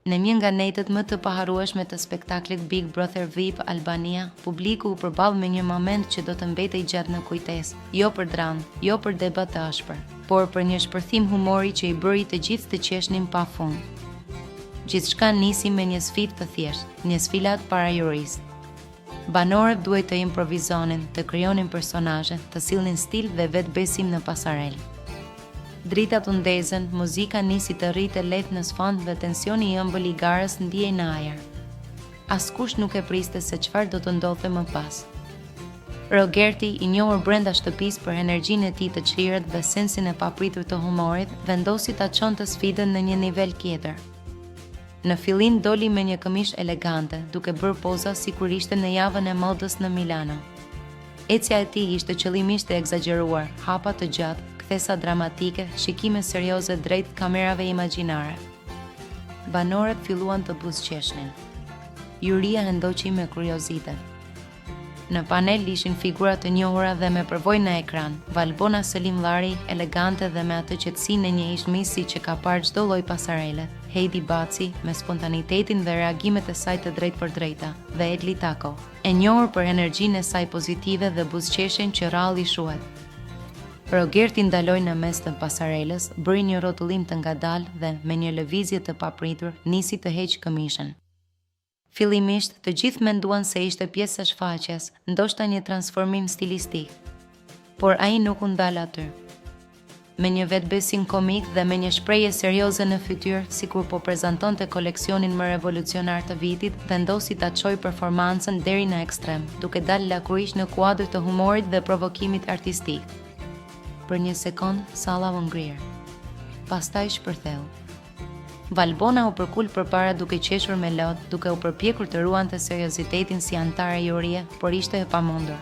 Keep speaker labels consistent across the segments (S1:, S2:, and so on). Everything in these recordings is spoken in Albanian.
S1: Në një nga netët më të paharrueshme të spektaklit Big Brother VIP Albania, publiku u përball me një moment që do të mbetej gjatë në kujtesë, jo për dramë, jo për debat të ashpër, por për një shpërthim humori që i bëri të gjithë të qeshnin pafund. Gjithçka nisi me një sfidë të thjeshtë, një sfilat para jurisë. Banorët duhet të improvizonin, të krijonin personazhe, të sillnin stil dhe vetbesim në pasarelë. Dritat u ndezën, muzika nisi të rritë lehtë në sfond dhe tensioni i ëmbël i garës ndihej në ajër. Askush nuk e priste se çfarë do të ndodhte më pas. Rogerti, i njohur brenda shtëpisë për energjinë e tij të çlirët dhe sensin e papritur të humorit, vendosi ta çonte sfidën në një nivel tjetër. Në fillim doli me një këmishë elegante, duke bërë poza sikur ishte në javën e modës në Milano. Ecja e tij ishte qëllimisht e egzageruar, hapa të gjatë, kthesa dramatike, shikime serioze drejt kamerave imagjinare. Banorët filluan të buzëqeshnin. Juria e ndoqi me kuriozitet. Në panel ishin figura të njohura dhe me përvojë në ekran. Valbona Selimllari, elegante dhe me atë qetësinë e një ishmisi që ka parë çdo lloj pasarele. Heidi Baci, me spontanitetin dhe reagimet e saj të drejtpërdrejta, dhe Edli Tako, e njohur për energjinë e saj pozitive dhe buzëqeshjen që rralli shuhet. Rogerti ndaloi në mes të pasarelës, bëri një rrotullim të ngadalë dhe me një lëvizje të papritur nisi të heqë këmishën. Fillimisht, të gjithë menduan se ishte pjesë e shfaqjes, ndoshta një transformim stilistik. Por ai nuk u ndal aty. Me një vetbesim komik dhe me një shprehje serioze në fytyrë, sikur po prezantonte koleksionin më revolucionar të vitit, vendosi ta çojë performancën deri në ekstrem, duke dalë lakurish në kuadër të humorit dhe provokimit artistik. Për një sekond, salla u ngrir. Pastaj shpërtheu. Valbona u përkul përpara duke qeshur me lot, duke u përpjekur të ruante seriozitetin si antare jurie, por ishte e pamundur.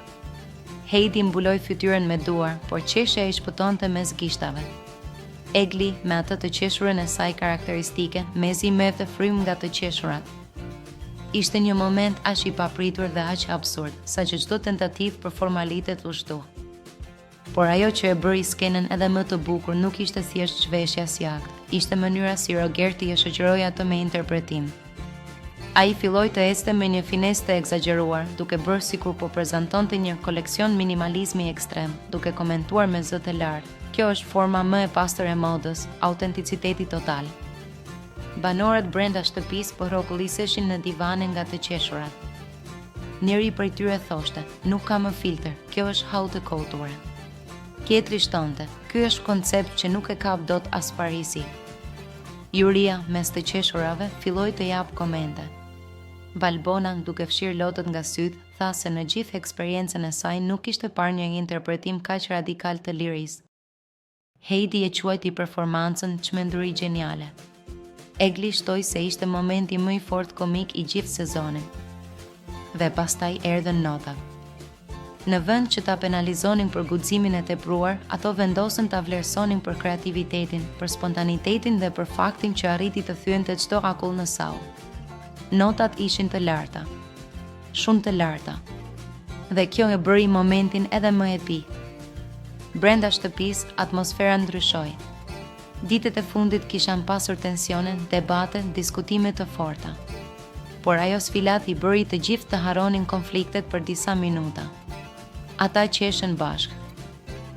S1: Heidi mbuloi fytyrën me duar, por qeshja i shpëtonte mes gishtave. Egli, me atë të qeshurën e saj karakteristike, mezi merrte frym nga të qeshurat. Ishte një moment aq i papritur dhe aq absurd, saqë çdo tentativë për formalitet u shtu. Por ajo që e bëri skenën edhe më të bukur nuk ishte thjesht zhveshja si akt, ishte mënyra si Rogerti e shoqëroi atë me interpretim. Ai filloi të ecte me një finesë të egzageruar, duke bërë sikur po prezantonte një koleksion minimalizmi ekstrem, duke komentuar me zë të lartë. Kjo është forma më e pastër e modës, autenticiteti total. Banorët brenda shtëpisë po rrokulliseshin në divane nga të qeshurat. Njëri prej tyre thoshte: "Nuk ka më filtr, kjo është haute couture." Tjetri shtonte: "Ky është koncept që nuk e kap dot as Parisi." Juria, mes të qeshurave, filloi të jap komente. Valbona, duke fshirë lotët nga sytë, tha se në gjithë eksperiencën e saj nuk ishte parë një interpretim kaq radikal të lirisë. Heidi e quajti performancën çmenduri gjeniale. Egli shtoi se ishte momenti më i fortë komik i gjithë sezonit. Dhe pastaj erdhën notat. Në vend që ta penalizonin për guximin e tepruar, ato vendosën ta vlerësonin për kreativitetin, për spontanitetin dhe për faktin që arriti të thyente çdo akull në sallë. Notat ishin të larta, shumë të larta, dhe kjo e bëri momentin edhe më epik. Brenda shtëpisë, atmosfera ndryshoi. Ditët e fundit kishan pasur tensione, debate, diskutime të forta. Por ajo sfilat i bëri të gjithë të harronin konfliktet për disa minuta. Ata qeshën bashkë,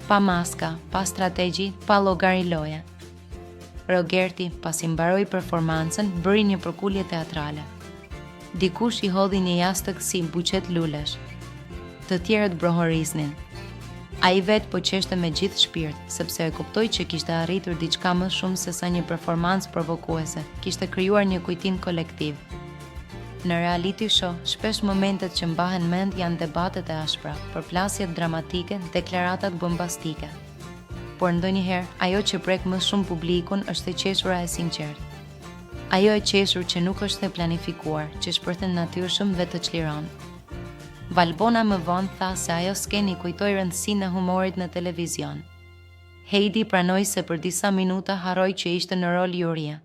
S1: pa maska, pa strategji, pa llogariloje. Rogerti, pasi mbaroi performancën, bëri një përkulje teatrale. Dikush i hodhi një jastëk si buqet lulesh. Të tjerët brohorisnin. Ai vet po qeshte me gjithë shpirt, sepse e kuptoi që kishte arritur diçka më shumë se sa një performancë provokuese, kishte krijuar një kujtim kolektiv. Në reality show, shpesh momentet që mbahen mend janë debatet e ashpra, përplasjet dramatike, deklaratat bombastike. Por ndonjëherë, ajo që prek më shumë publikun është e qeshura e sinqertë. Ajo e qeshur që nuk është e planifikuar, që shpërthen natyrshëm dhe të çliron. Valbona më vonë tha se ajo skeni kujtoi rëndësinë e humorit në televizion. Heidi pranoi se për disa minuta harroi që ishte në rol jurie.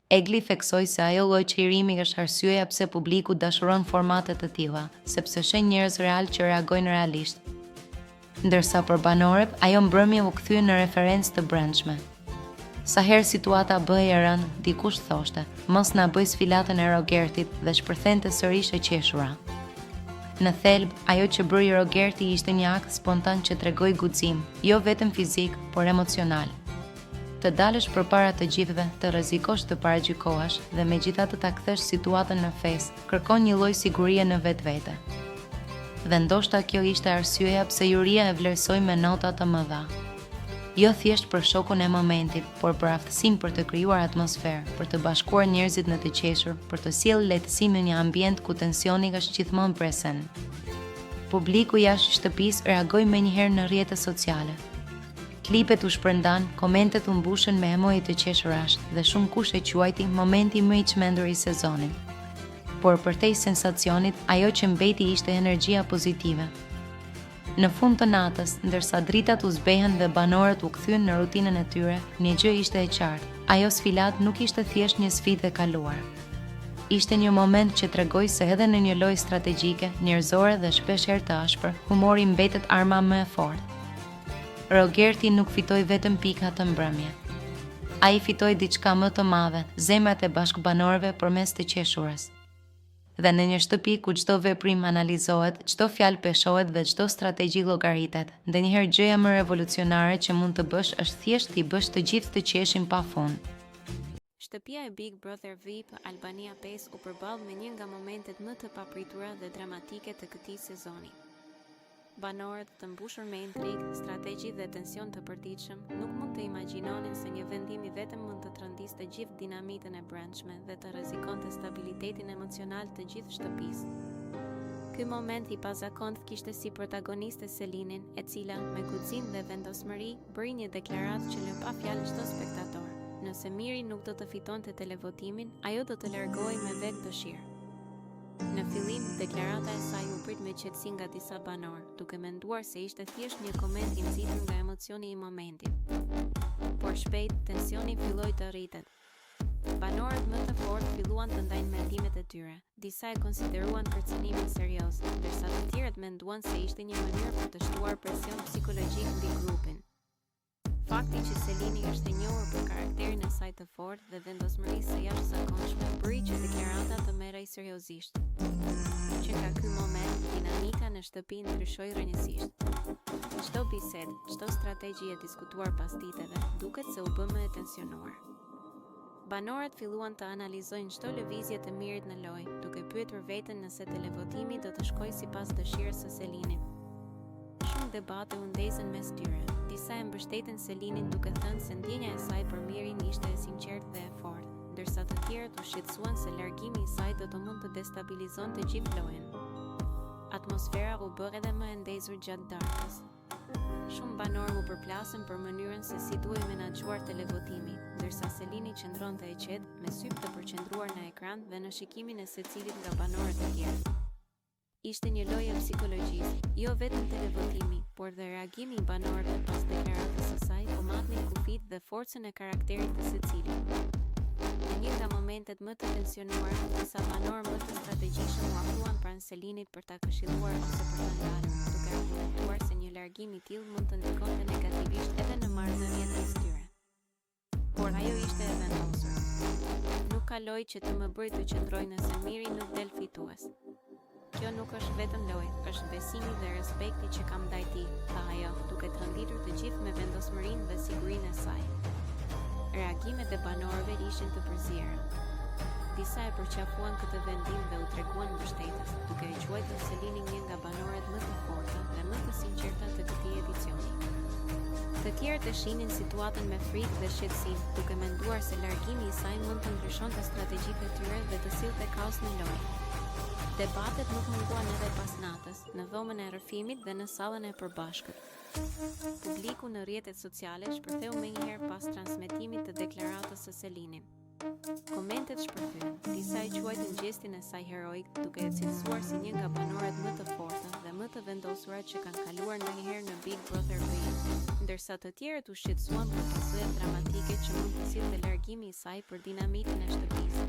S1: Egli theksoi se ajo lloj çlirimi është arsyeja pse publiku dashuron formate të tilla, sepse shen njerëz real që reagojnë realisht. Ndërsa për banorët, ajo mbrëmje u kthye në referencë të brendshme. Sa herë situata bëhej e rënë, dikush thoshte, mos na bëj sfilatën e Rogertit dhe shpërthente sërish e qeshura. Në thelb, ajo që bëri Rogerti ishte një akt spontan që tregoi guxim, jo vetëm fizik, por emocional. Të dalësh përpara të gjithëve, të rrezikosh të paragjykohesh dhe megjithatë ta kthesh situatën në fes, kërkon një lloj sigurie në vetvete. Dhe ndoshta kjo ishte arsyeja pse Juria e vlerësoi me nota të mëdha. Jo thjesht për shokun e momentit, por për aftësinë për të krijuar atmosferë, për të bashkuar njerëzit në të qeshur, për të sjellë lehtësi në një ambient ku tensioni është gjithmonë presen. Publiku jashtë shtëpisë reagoi menjëherë në rrjetet sociale. Klipet u shpërndan, komentet u mbushën me emoji të qeshurash dhe shumë kush e quajti momenti më i çmendur i sezonit. Por përtej sensacionit, ajo që mbeti ishte energjia pozitive. Në fund të natës, ndërsa dritat u zbehen dhe banorët u kthyen në rutinën e tyre, një gjë ishte e qartë. Ajo sfilat nuk ishte thjesht një sfidë e kaluar. Ishte një moment që tregoi se edhe në një lojë strategjike, njerëzore dhe shpeshherë të ashpër, humori mbetet arma më e fortë. Rogerti nuk fitoi vetëm pika të mbrëmje. Ai fitoi diçka më të madhe, zemrat e bashkëbanorëve përmes të qeshurës. Dhe në një shtëpi ku çdo veprim analizohet, çdo fjalë peshohet dhe çdo strategji llogaritet, ndonjëherë gjëja më revolucionare që mund të bësh është thjesht t'i bësh të gjithë të qeshin pafund.
S2: Shtëpia e Big Brother VIP Albania 5 u përball me një nga momentet më të papritura dhe dramatike të këtij sezoni. Banorët, të mbushur me intrigë, strategji dhe tension të përditshëm, nuk mund të imagjinonin se një vendim i vetëm mund të trondiste gjithë dinamitën e brendshme dhe të rrezikonte stabilitetin emocional të gjithë shtëpisë. Ky moment i pazakontë kishte si protagoniste Selinin, e cila, me guxim dhe vendosmëri, bëri një deklaratë që lë pa fjalë çdo spektator. Nëse Miri nuk do të fitonte televotimin, ajo do të largohej me vetë dëshirë. Në fillim, deklarata e saj u prit me qetësi nga disa banorë, duke menduar se ishte thjesht një koment i nxitur nga emocioni i momentit. Por shpejt, tensioni filloi të rritet. Banorët më të fortë filluan të ndajnë mendimet e tyre. Disa e konsideruan kërcënimin serioz, ndërsa të tjerët menduan se ishte një mënyrë për të shtuar presion psikologjik mbi grupin. Fakti që Selini është e njohur për karakterin e saj të fortë dhe vendosmërisë së jashtëzakonshme bëri që deklarata të merrej seriozisht. Që nga ky moment, dinamika në shtëpi ndryshoi rrënjësisht. Çdo bisedë, çdo strategji e diskutuar pas ditëve, duket se u bë më e tensionuar. Banorët filluan të analizojnë çdo lëvizje të Mirit në lojë, duke pyetur veten nëse televotimi do të shkojë sipas dëshirës së Selinit. Shumë debate u ndezën mes tyre. Disa e mbështetën Selinin duke thënë se ndjenja e saj për Mirin ishte e sinqertë dhe e fortë, ndërsa të tjerët u shqetësuan se largimi i saj do të mund të destabilizonte gjithë lojën. Atmosfera u bë edhe më e ndezur gjatë darkës. Shumë banorë u përplasën për mënyrën se si duhej menaxhuar televotimi, ndërsa Selini qëndronte e qetë me sy të përqendruar në ekran dhe në shikimin e secilit nga banorët e tjerë. Ishte një lojë e psikologjisë, jo vetëm televotimi, por dhe reagimi i banorëve pas deklaratës së saj po matnin kufit dhe forcën e karakterit të secilit. Në një nga momentet më të tensionuara, disa banorë më të strategjishëm u afruan pranë Selinit për ta këshilluar ose për ta ndarë, duke argumentuar se një largim i tillë mund të ndikonte negativisht edhe në marrëdhëniet mes tyre. Por ajo ishte e vendosur. Nuk kaloi që të më bëj të qëndroj nëse Miri nuk del fitues. Kjo nuk është vetëm lojë, është besimi dhe respekti që kam ndaj tij, tha ajo, duke tronditer të gjithë me vendosmërinë dhe sigurinë e saj. Reagimet e banorëve ishin të përziera. Disa e përqafuan këtë vendim dhe u treguan mbështetës, duke e quajtur Selinin një nga banorët më të fortë dhe më të sinqerta të këtij edicioni. Të tjerët e shihnin situatën me frikë dhe shqetësim, duke menduar se largimi i saj mund të ndryshonte strategjitë e tyre dhe të sillte kaos në lojë. Debatet nuk munduan edhe pas natës, në dhomën e rrëfimit dhe në sallën e përbashkët. Publiku në rrjetet sociale shpërtheu menjëherë pas transmetimit të deklaratës së Selinit. Komentet shpërthyen, disa e quajtën gjestin e saj heroik, duke e cilësuar si një nga banorët më të fortë dhe më të vendosura që kanë kaluar ndonjëherë në Big Brother VIP, ndërsa të tjerët u shqetësuan për pasojat dramatike që mund të sillte largimi i saj për dinamikën e shtëpisë.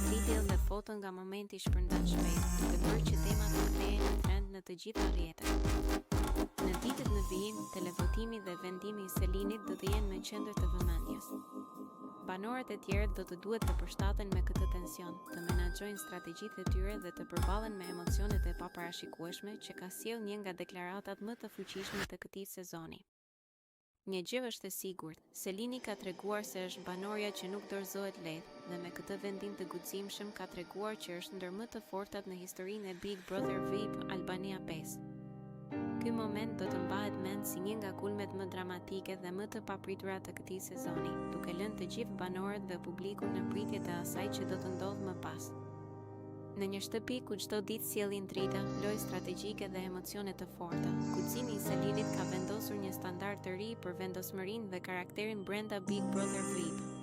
S2: Video dhe foto nga momenti shpërndan shpejt, duke bërë që temat të kthehen në trend në të gjitha rrjetet. Në ditët në vijim, televotimi dhe vendimi i Selinit do të jenë në qendër të vëmendjes. Banorët e tjerë do të duhet të përshtaten me këtë tension, të menaxhojnë strategjitë e tyre dhe të përballen me emocionet e paparashikueshme që ka sjellë një nga deklaratat më të fuqishme të këtij sezoni. Një gjë është e sigurt, Selini ka treguar se është banorja që nuk dorëzohet lehtë dhe me këtë vendim të guximshëm ka treguar që është ndër më të fortat në historinë e Big Brother VIP Albania 5. Ky moment do të mbahet mend si një nga kulmet më dramatike dhe më të papritura të këtij sezoni, duke lënë të gjithë banorët dhe publikun në pritje të asaj që do të ndodhë më pas. Në një shtëpi ku çdo ditë sjell intriga, lojë strategjike dhe emocione të forta, guximi i Selinit ka vendosur një standard të ri për vendosmërinë dhe karakterin brenda Big Brother VIP.